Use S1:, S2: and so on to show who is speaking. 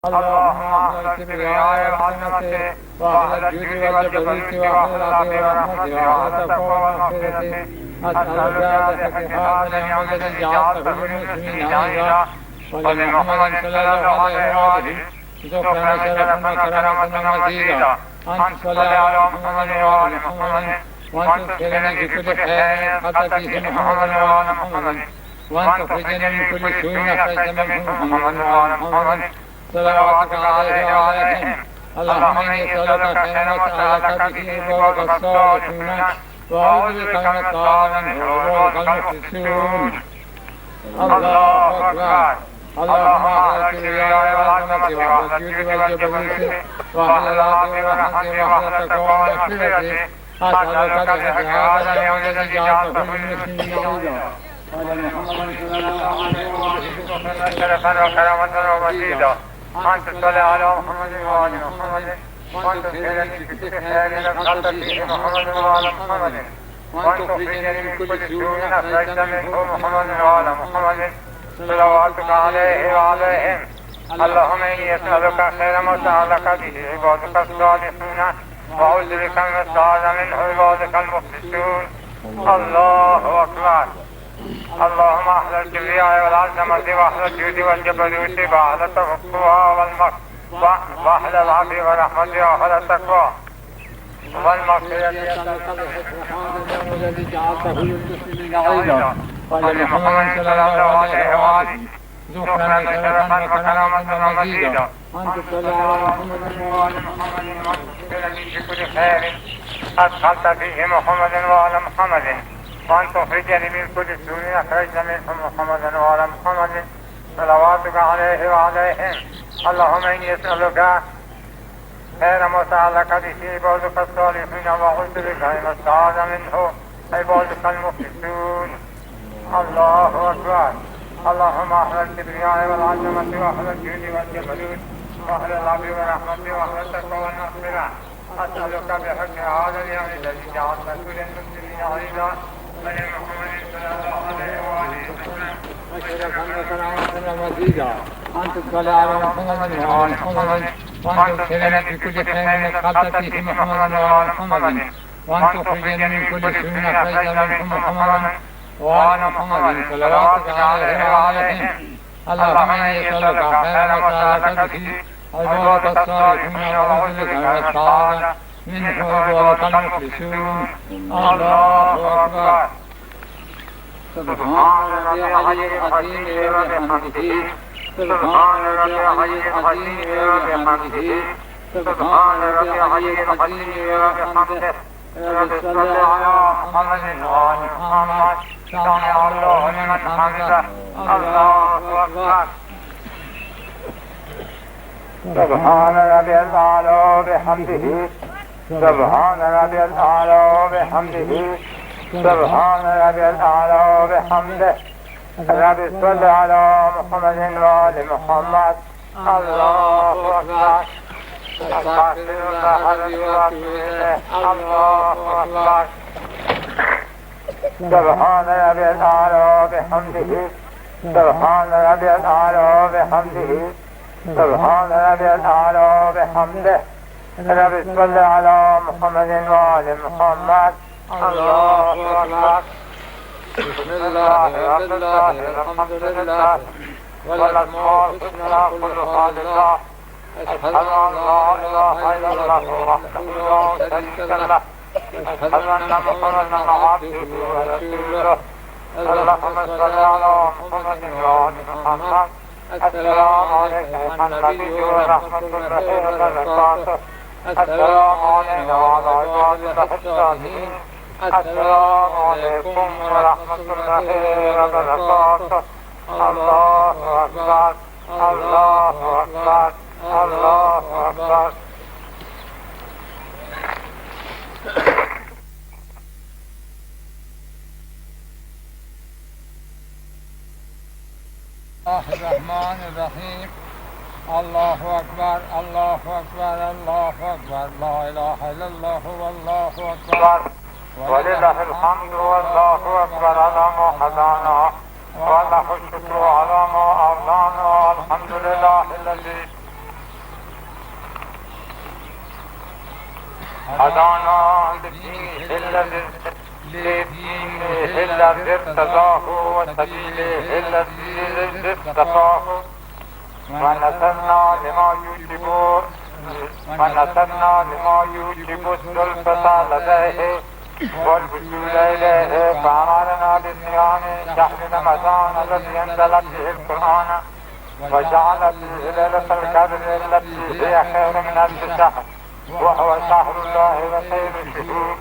S1: اللهم احمل الكبرياء والعظمة واحمل الجود والجبروت واحمل العدل والرحمة واحمل التقوى والمغفرة. أسألك بحق هذا اليوم الذي جعلته للمسلمين عيدا ولمحمد صلى الله عليه وآله ذكرا شرفا وكرامة مزيدا أن تصلي على محمد وآل محمد وأن تدخلني في كل خير حتى فيه محمد وآل محمد وأن تخرجني من كل سوء أخرجت منه محمد وآل محمد صلواتك عليه وعليهم. اللهم إني أسألك خيرا وسألك به عبادك الصالحون وأعوذ بك من الطاعون وعبادك المخلصون. الله أكبر. اللهم أحل الكبرياء والعظمة وأحل الجود والجبروت وأحل العدل والرحمة وأحل التقوى والمغفرة. أسألك بحق هذا اليوم الذي جعلته للمسلمين عيدا ولمحمد صلى الله عليه وسلم شرفا وكرامة ومزيدا أن تصلي على محمد وآل محمد وأن تدخلني في كل خير حتى فيه محمد وآل محمد وأن تخرجني من كل سوء أخرجت منه محمد وآل محمد صلواتك عليه وعليهم. اللهم إني أسألك خير ما سألك به عبادك الصالحون وأعوذ بك من السعادة منه عبادك المخلصون. الله أكبر. اللهم أحل الكبرياء والعظمة وأحل الجود والجبروت وأحل التقوى وأحل العفو والرحمة وأحل التقوى والمغفرة. الذي جعلته للمسلمين عيدا ولمحمد صلى الله عليه وآله ذكرا شرفا وكرامة مزيدا أن تصلي على محمد وآل محمد وأن في كل خير أدخلت فيه محمد وآل محمد وأن تخرجني من كل سوء أخرجت منه محمدا وآل محمد صلواتك عليه وعليهم. اللهم إني أسألك خير ما سألك به عبادك الصالحين وأعوذ بك من السعادة منه عبادك المخلصون. الله أكبر. اللهم أحل الكبرياء والعظمة وأحل الجود والجبروت وأحل العفو والرحمة وأحل التقوى والمغفرة. أسألك بحق هذا اليوم الذي جعلته للمسلمين عيدا ولمحمد صلى الله عليه وآله وسلم وشرفا وكرامة مزيدا أن تصلي على محمد وآل محمد وأن تدخلني في كل خير أدخلت فيه محمد وآل محمد وأن تخرجني من كل سوء أخرجت منه محمد وآل محمد صلواتك عليه وعليهم. اللهم إني أسألك خيرا وسألك به عبادك الصالحون وأعوذ بك من السعادة منه عبادك المخلصون. الله أكبر. سبحان ربي العلي العظيم وبحمده سبحان ربي العلي العظيم وبحمده سبحان ربي العلي العظيم وبحمده. صلى على محمد وآل محمد سمع الله لمن حمده. الله أكبر. سبحان ربي الأعلى بحمده سبحان ربي الأعلى بحمده سبحان ربي الأعلى بحمده. ربي صل على محمد وآل محمد. الله أكبر. أستغفر الله ربي وأتوب إليه. الله أكبر. سبحان ربي الأعلى بحمده سبحان ربي الأعلى بحمده سبحان ربي الأعلى بحمده. ربي صل على محمد وآل محمد. الله أكبر. بسم الله والله الحمد لله والأسماء الحسنى كلها لله. أشهد أن لا إله إلا الله وحده لا شريك له. أشهد أن محمدا عبده ورسوله. اللهم صل على محمد وآل محمد. السلام عليكم أيها النبي ورحمة الله وبركاته. السلام علينا وعلى عباد الصالحين. السلام عليكم ورحمة الله وبركاته. الله أكبر. الله أكبر. الله أكبر. الله الرحمن الرحيم. الله أكبر. الله أكبر. الله أكبر. لا إله إلا الله والله أكبر ولله الحمد والله أكبر على ما هدانا وله الشكر على ما أعطانا. الحمد لله الذي
S2: هدانا لدينه الذي ارتضاه وسبيله الذي اصطفاه ونصرنا لما يوجب الزلفة لديه والوصول إليه فأمرنا بصيام شهر رمضان الذي أنزل فيه القرآن وجعل فيه ليلة القدر التي هي خير من ألف شهر وهو شهر الله وخير الشهور